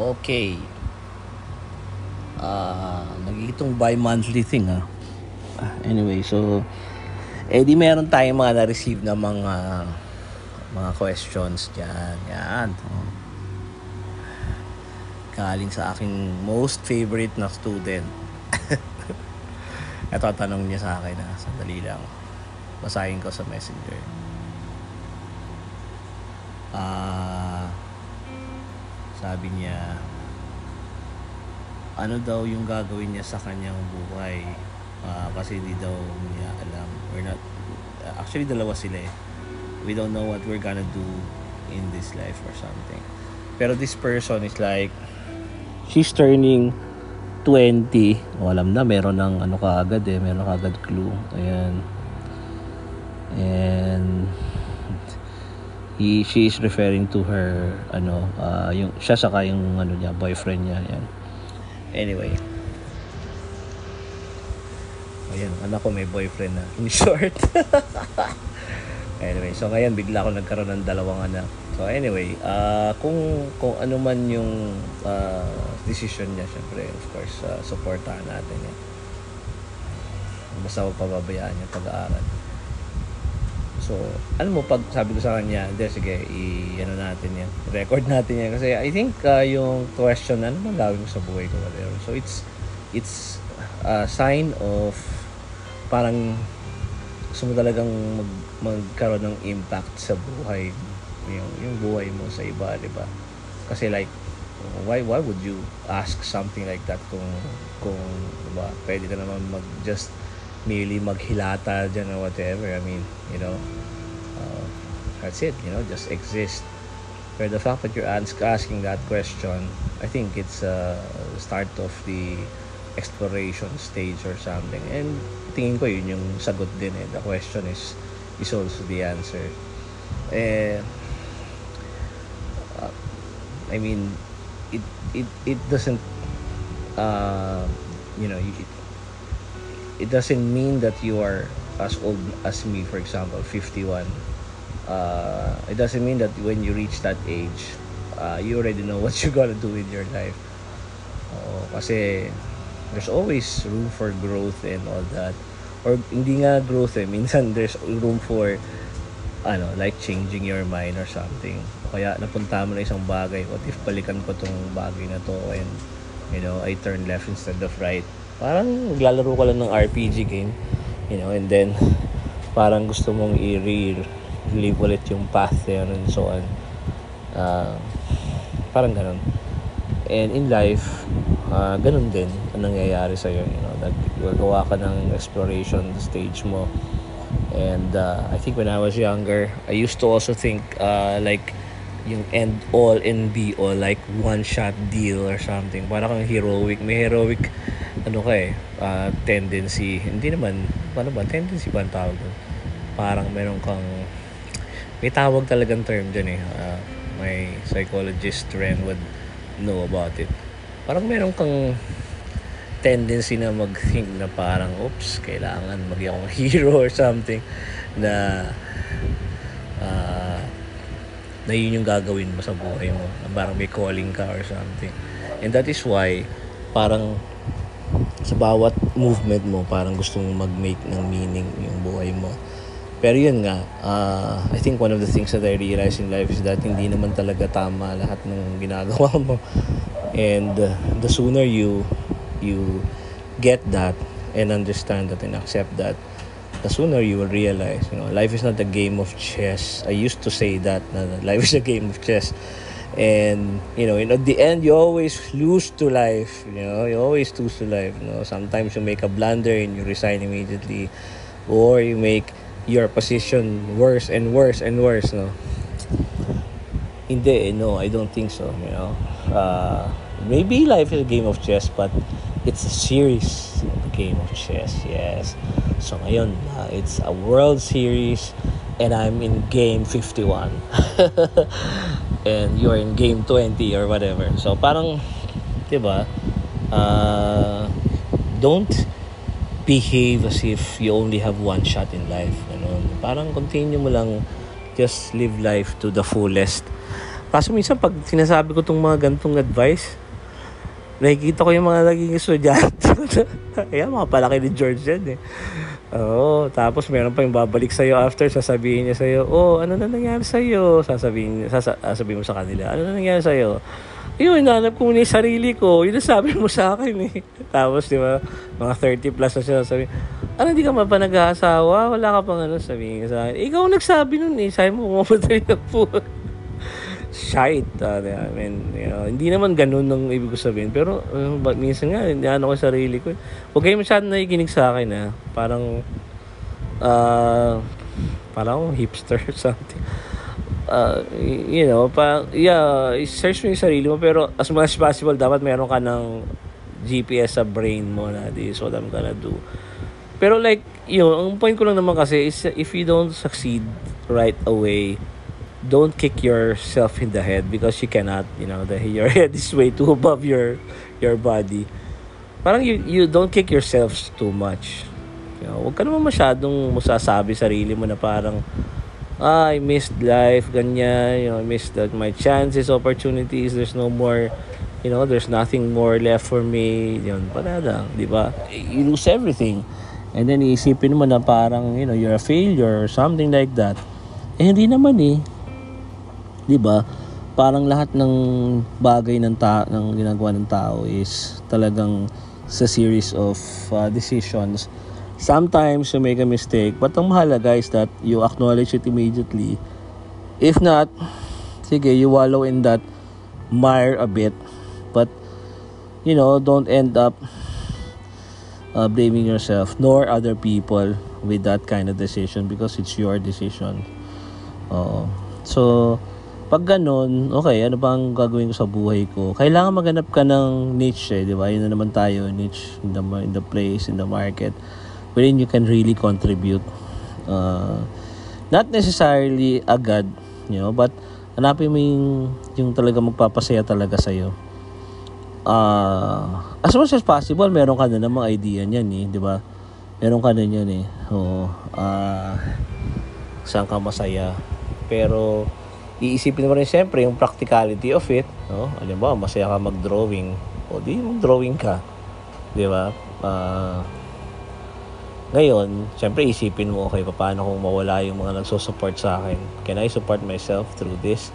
Okay. Nagigitong bi-monthly thing Anyway, so di meron tayong mga na-receive na mga questions diyan. Yan. Galing sa aking most favorite na student. Ito tanong niya sa akin sandali lang. Basahin ko sa Messenger. Sabi niya, ano daw yung gagawin niya sa kanyang buhay, kasi hindi daw niya alam. We're not, actually dalawa sila we don't know what we're gonna do in this life or something. Pero this person is like, she's turning 20. Alam na, meron ng kaagad meron kaagad clue. Ayan. And she is referring to her yung siya saka yung niya, boyfriend niya. Yan. Anyway, ayan, anak ko may boyfriend na, in short. Anyway, so ngayon bigla ako nagkaroon ng dalawang anak. So anyway, kung ano man yung decision niya, syempre of course supportahan natin yan. Basta pababayaan niya pag-aaral. So, pag sabi ko sa kanya, sige, natin yan. Record natin yan. Kasi I think yung question, ano bang gawin ko sa buhay ko? Whatever. So, it's a sign of parang gusto mo talagang magkaroon ng impact sa buhay. Yung buhay mo sa iba, di ba? Kasi like, why would you ask something like that kung diba, pwede ka naman just merely maghilata dyan or whatever. I mean, that's it, just exist. But the fact that you're asking that question, I think it's the start of the exploration stage or something. And tingin ko yun yung sagot din The question is also the answer. I mean, it doesn't it doesn't mean that you are as old as me, for example, 51. It doesn't mean that when you reach that age, you already know what you're gonna do in your life. Kasi there's always room for growth and all that. Or hindi nga growth minsan there's room for like changing your mind or something. Kaya napunta mo na isang bagay, what if balikan ko tong bagay na to and I turn left instead of right. Parang maglalaro ka lang ng RPG game, and then parang gusto mong i-relive ulit yung path and so on. Parang ganun. And in life, ganun din ang nangyayari sa'yo. Gagawa ka ng exploration stage mo. And I think when I was younger, I used to also think like yung end all and be all, like one shot deal or something. Parang kang heroic. May heroic tendency. Hindi naman, tendency ba ang tawag doon? Parang meron kang, may tawag talagang term dyan my psychologist friend would know about it. Parang meron kang tendency na mag-think na parang, oops, kailangan maging akong hero or something na yun yung gagawin mo sa buhay mo. Parang may calling ka or something. And that is why parang sa bawat movement mo, parang gusto mong mag-make ng meaning yung buhay mo. Pero yun nga, I think one of the things that I realize in life is that hindi naman talaga tama lahat ng ginagawa mo. And the sooner you get that and understand that and accept that, the sooner you will realize, life is not a game of chess. I used to say that life is a game of chess. And at the end you always lose to life. You always lose to life. Sometimes you make a blunder and you resign immediately, or you make your position worse and worse and worse. Hindi, I don't think so. Maybe life is a game of chess, but it's a series of a game of chess. Yes. So ngayon, it's a World Series and I'm in game 51. And you're in game 20 or whatever. So parang, diba, don't behave as if you only have one shot in life. Parang continue mo lang, just live life to the fullest. Kaso minsan pag sinasabi ko tong mga gantong advice, nakikita ko yung mga naging estudyante. Ayan, mga palaki ni George yan eh. Oo, tapos meron pa yung babalik sa'yo after, sasabihin niya sa'yo, ano na nangyari sa'yo? Sasabihin mo sa kanila, ano na nangyari sa'yo? Yun, hinanap ko muna yung sarili ko. Yun ang sabi mo sa akin eh. Tapos, di ba, mga 30 plus na siya sabi, hindi ka pa nag-aasawa? Wala ka pang sabihin sa akin. Ikaw nagsabi nun eh. Sabi mo, pumamatay na po. Shite. I mean, hindi naman ganun ang ibig ko sabihin. Pero, minsan nga, ko sa sarili ko. Huwag kayo masyadong nakikinig sa akin Parang hipster or something. Search mo yung sarili mo, pero as much as possible, dapat meron ka ng GPS sa brain mo na this is what I'm gonna do. Pero like, ang point ko lang naman kasi is if you don't succeed right away, don't kick yourself in the head because you cannot, your head is way too above your body. Parang you don't kick yourself too much. Huwag ka naman masyadong masasabi sarili mo na parang I missed life, ganyan, I missed my chances, opportunities, there's no more, there's nothing more left for me, parang, di ba? You lose everything. And then, iisipin mo na parang, you're a failure or something like that. Hindi naman di ba? Parang lahat ng bagay ng ginagawa ng tao is talagang sa series of decisions. Sometimes you make a mistake, but ang mahalaga is that you acknowledge it immediately. If not, sige, you wallow in that mire a bit, but don't end up blaming yourself nor other people with that kind of decision because it's your decision. So pag ganun, okay, ano bang gagawin ko sa buhay ko? Kailangan maghanap ka ng niche, di ba? Yun na naman tayo, niche in the place, in the market, wherein you can really contribute. Not necessarily agad, but hanapin mo yung talaga magpapasaya talaga sa'yo. As much as possible, meron ka na namang idea niyan di ba? Meron ka na niyan saan ka masaya. Pero iisipin mo rin siyempre yung practicality of it, Alam mo, masaya ka mag-drawing, di mag-drawing ka, di ba? Ngayon, siyempre isipin mo, okay, paano kung mawala yung mga nagsusupport sa akin? Can I support myself through this?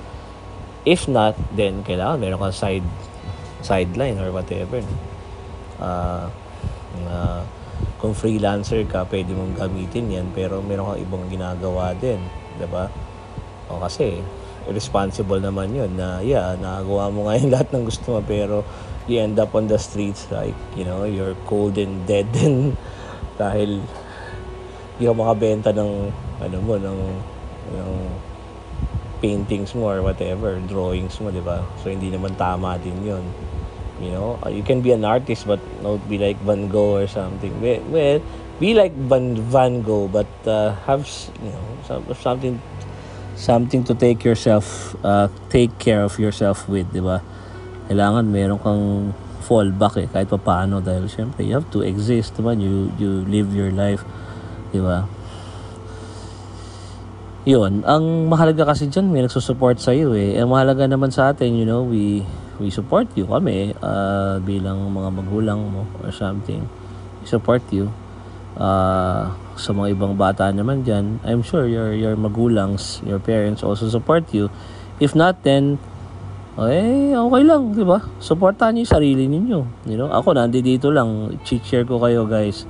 If not, then kailangan meron kang sideline or whatever. Kung freelancer ka, pwede mong gamitin yan, pero meron kang ibang ginagawa din, di ba? Kasi responsible naman yun na nakagawa mo nga yung lahat ng gusto mo, pero you end up on the streets like, you're cold and dead and dahil hindi ka makabenta ng paintings mo or whatever, drawings mo, di ba? So hindi naman tama din yun. You can be an artist but not be like Van Gogh or something. Well, be like Van Gogh but have something to take care of yourself with, di ba? Kailangan meron kang fallback kahit pa paano dahil syempre you have to exist, diba? You live your life, di ba? Yun, ang mahalaga kasi dyan may nagsusupport sa iyo Ang mahalaga naman sa atin, we support you, kami bilang mga magulang mo or something, we support you. Sa mga ibang bata naman dyan, I'm sure your magulans, your parents also support you. If not, then okay lang, di ba? Supportahan niyo yung sarili ninyo. Ako nandito lang, share ko kayo guys.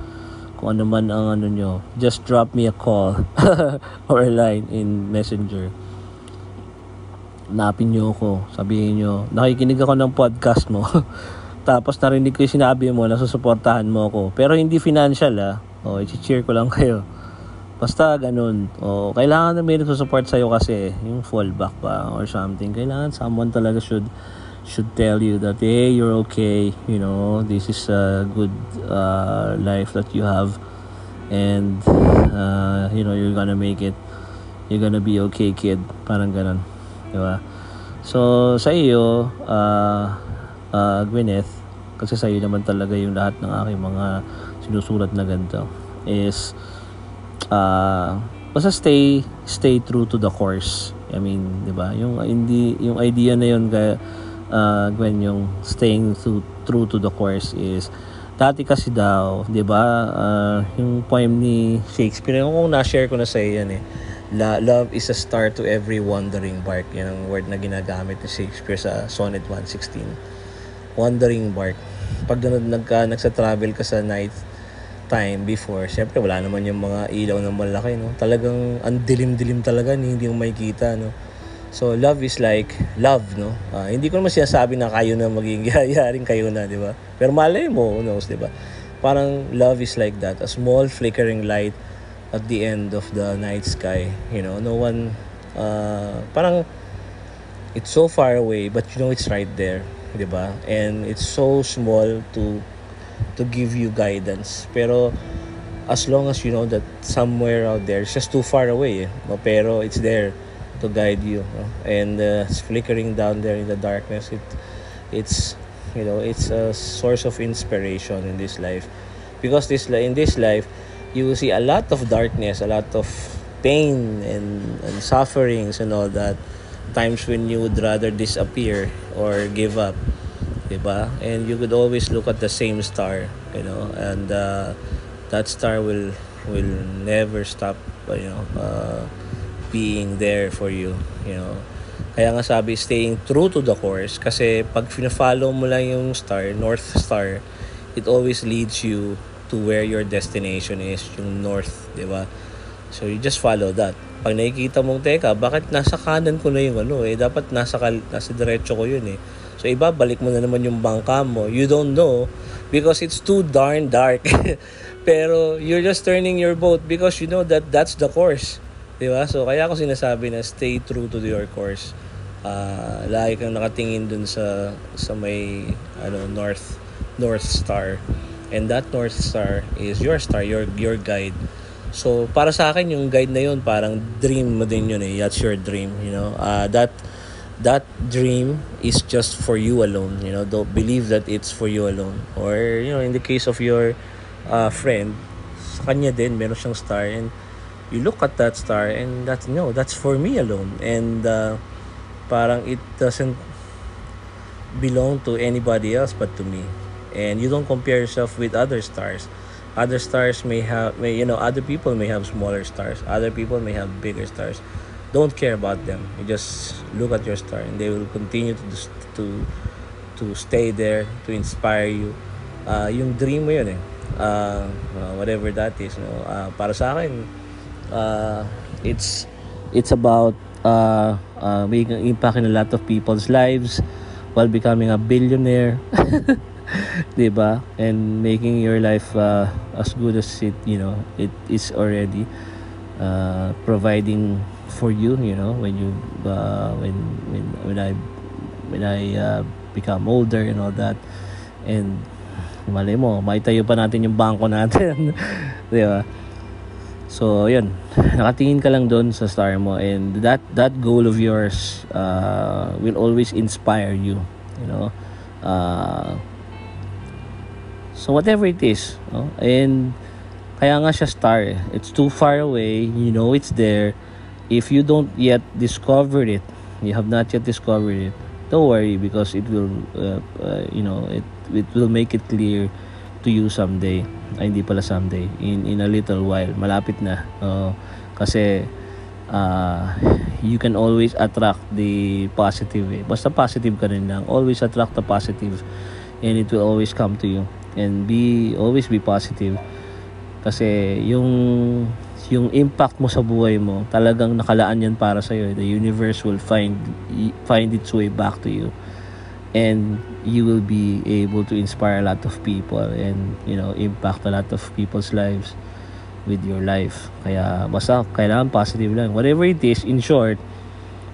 Kung ano man ang nyo, just drop me a call or a line in Messenger. Hanapin nyo ako, sabihin nyo, nakikinig ako ng podcast mo. Tapos narinig ko yung sinabi mo na susuportahan mo ako. Pero hindi financial i-cheer ko lang kayo. Basta ganun. Kailangan na may nagsusupport sa'yo kasi yung fallback ba or something. Kailangan someone talaga should tell you that hey, you're okay, this is a good life that you have and you're gonna make it, you're gonna be okay kid, parang ganun, diba? So sa iyo Gwyneth, kasi sa iyo naman talaga yung lahat ng aking mga sinusulat na ganito is basta stay true to the course. I mean, 'di ba? Yung hindi yung idea na yun kaya Gwen, yung staying true to the course is dati kasi daw, 'di ba? Yung poem ni Shakespeare, yung na-share ko na sa iyo yan eh. Love is a star to every wandering bark. Yan ang word na ginagamit ni Shakespeare sa Sonnet 116. Wandering bark. Pag nagsa-travel ka sa night time before, syempre wala naman yung mga ilaw na malaki, no? Talagang ang dilim-dilim talaga, hindi mo makikita, no? So, love is like love, no? Hindi ko naman sinasabi na kayo na maging yayaring kayo na, di ba? Pero malay mo, who knows, di ba? Parang love is like that. A small flickering light at the end of the night sky. You know, no one, parang it's so far away, but you know it's right there, di ba? And it's so small to give you guidance. Pero as long as you know that somewhere out there, it's just too far away, no? Pero it's there to guide you, no? And it's flickering down there in the darkness. It's it's a source of inspiration in this life, because in this life you will see a lot of darkness, a lot of pain and sufferings and all that, times when you would rather disappear or give up, diba? And you could always look at the same star, and that star will never stop, being there for you. Kaya nga sabi, staying true to the course, kasi pag fina-follow mo lang yung star, North Star, it always leads you to where your destination is, yung north, di ba? So you just follow that. Pag nakikita mong, teka, bakit nasa kanan ko na yung dapat nasa diretso ko yun eh. So ibabalik mo na naman yung bangka mo. You don't know because it's too darn dark. Pero you're just turning your boat because you know that that's the course. Diba? So kaya ako sinasabi na stay true to your course. Lagi kang nakatingin dun sa may North Star. And that North Star is your star, your guide. So para sa akin yung guide na yun parang dream mo din yun eh. That's your dream, that dream is just for you alone. Don't believe that it's for you alone. Or in the case of your friend, sa kanya din meron siyang star, and you look at that star and that's for me alone. And parang it doesn't belong to anybody else but to me. And you don't compare yourself with other stars. Other stars other people may have smaller stars, other people may have bigger stars. Don't care about them. You just look at your star and they will continue to stay there to inspire you. Yung dream mo yun eh. Whatever that is, para sa akin, it's about making an impact in a lot of people's lives while becoming a billionaire. Diba? And making your life as good as it is already providing for you, when you when I become older and all that. And malay mo, maitayo pa natin yung bangko natin. Diba? So, yun. Nakatingin ka lang doon sa star mo, and that goal of yours will always inspire you, so whatever it is, and kaya nga siya star. It's too far away, it's there. If you don't yet discover it, you have not yet discovered it, don't worry, because it will it will make it clear to you someday. Ay, hindi pala someday, in a little while, malapit na. Kasi you can always attract the positive eh. Basta positive ka rin lang, always attract the positive, and it will always come to you. And always be positive, kasi yung impact mo sa buhay mo, talagang nakalaan yan para sa iyo. The universe will find its way back to you, and you will be able to inspire a lot of people and impact a lot of people's lives with your life. Kaya basta kailangan positive lang, whatever it is. In short,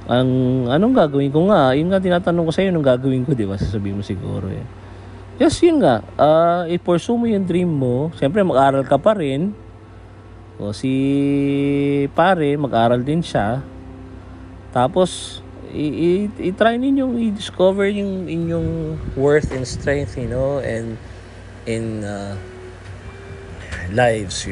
anong gagawin ko nga, yun nga tinatanong ko sa iyo, anong gagawin ko, di ba? Sasabihin mo siguro yes, yun nga, i-pursue mo yung dream mo. Siyempre mag-aral ka pa rin. O si pare, mag-aral din siya. Tapos i-try ninyong i-discover yung inyong worth and strength, and in lives,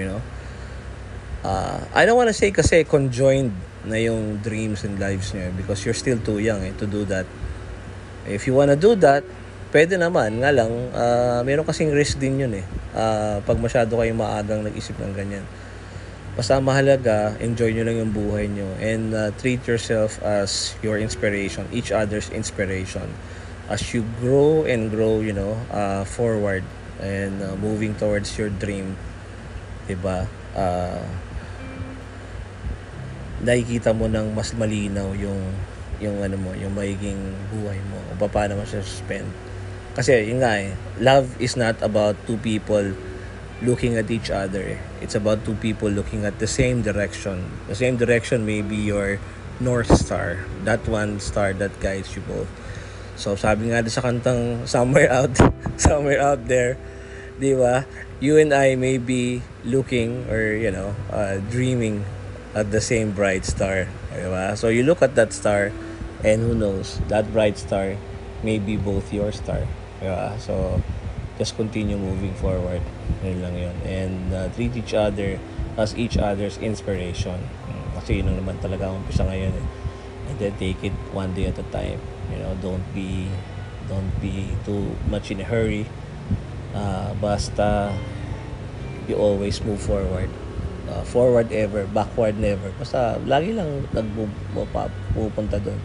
I don't want to say kasi conjoined na yung dreams and lives niyo because you're still too young to do that. If you wanna do that, pwede naman. Nga lang, meron kasing risk din yun pag masyado kayong maagang nag-isip ng ganyan. Basta mahalaga, enjoy nyo lang yung buhay nyo and treat yourself as your inspiration, each other's inspiration. As you grow and grow, forward and moving towards your dream, diba? Nakikita mo ng mas malinaw yung magiging buhay mo o paano mo siya spend. Kasi yun nga love is not about two people looking at each other. It's about two people looking at the same direction. The same direction may be your North Star. That one star that guides you both. So sabi nga sa kantang somewhere out there, di ba? You and I may be looking or dreaming at the same bright star, di ba? So you look at that star and who knows, that bright star may be both your star, di ba? So just continue moving forward. Yun lang yun. And treat each other as each other's inspiration. Kasi yun naman talaga ang umpisa ngayon And then take it one day at a time. Don't be too much in a hurry. Basta you always move forward. Forward ever, backward never. Basta lagi lang pupunta doon.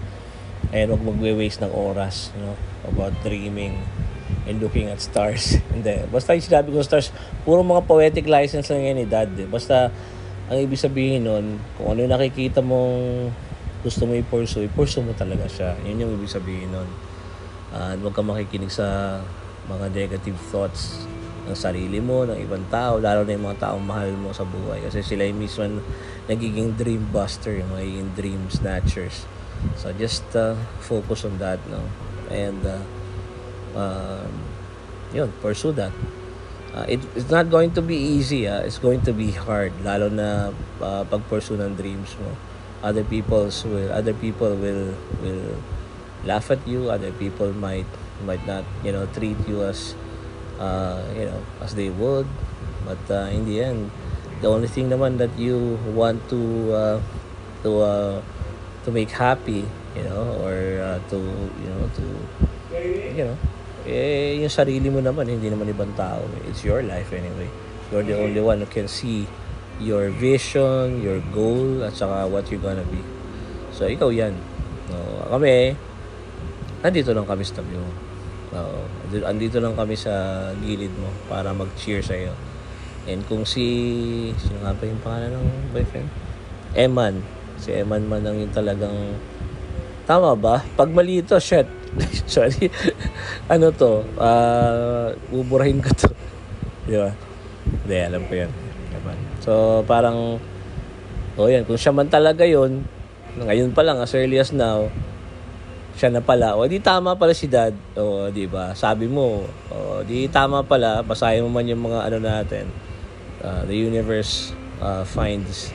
And huwag magwe-waste ng oras, about dreaming and looking at stars. Hindi. Basta yung sinabi ko stars, puro mga poetic license lang yan Dad. Basta, ang ibig sabihin nun, kung ano yung nakikita mong gusto mo i-pursue mo talaga siya. Yun yung ibig sabihin nun. Huwag ka makikinig sa mga negative thoughts ng sarili mo, ng ibang tao, lalo na yung mga taong mahal mo sa buhay. Kasi sila yung mismo nagiging dream buster, yung magiging dream snatchers. So, just focus on that, And, pursue that. It's not going to be easy. It's going to be hard, lalo na pag-pursue ng dreams mo. Other people will laugh at you. Other people might not treat you as as they would. But in the end, the only thing naman that you want to make happy, or yung sarili mo naman, hindi naman ibang tao. It's your life anyway. You're the only one who can see your vision, your goal, at saka what you're gonna be. So, ikaw yan. Kami, nandito lang kami sa tabi mo. Andito lang kami sa gilid mo para mag-cheer sa'yo. And kung sino nga ba yung pangalan ng boyfriend? Eman. Si Eman man ang yung talagang, tama ba? Pag mali ito, shit. Sorry. Buburahin ko to. Di ba? Hindi, alam ko yan. So, parang, yan. Kung siya man talaga yun, ngayon pa lang, as early as now, siya na pala. O, di tama pala si Dad. O, di ba? Sabi mo, di tama pala. Basahin mo man yung mga natin. The universe finds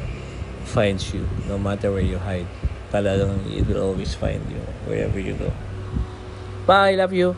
you no matter where you hide. Talagang it will always find you wherever you go. Bye, love you.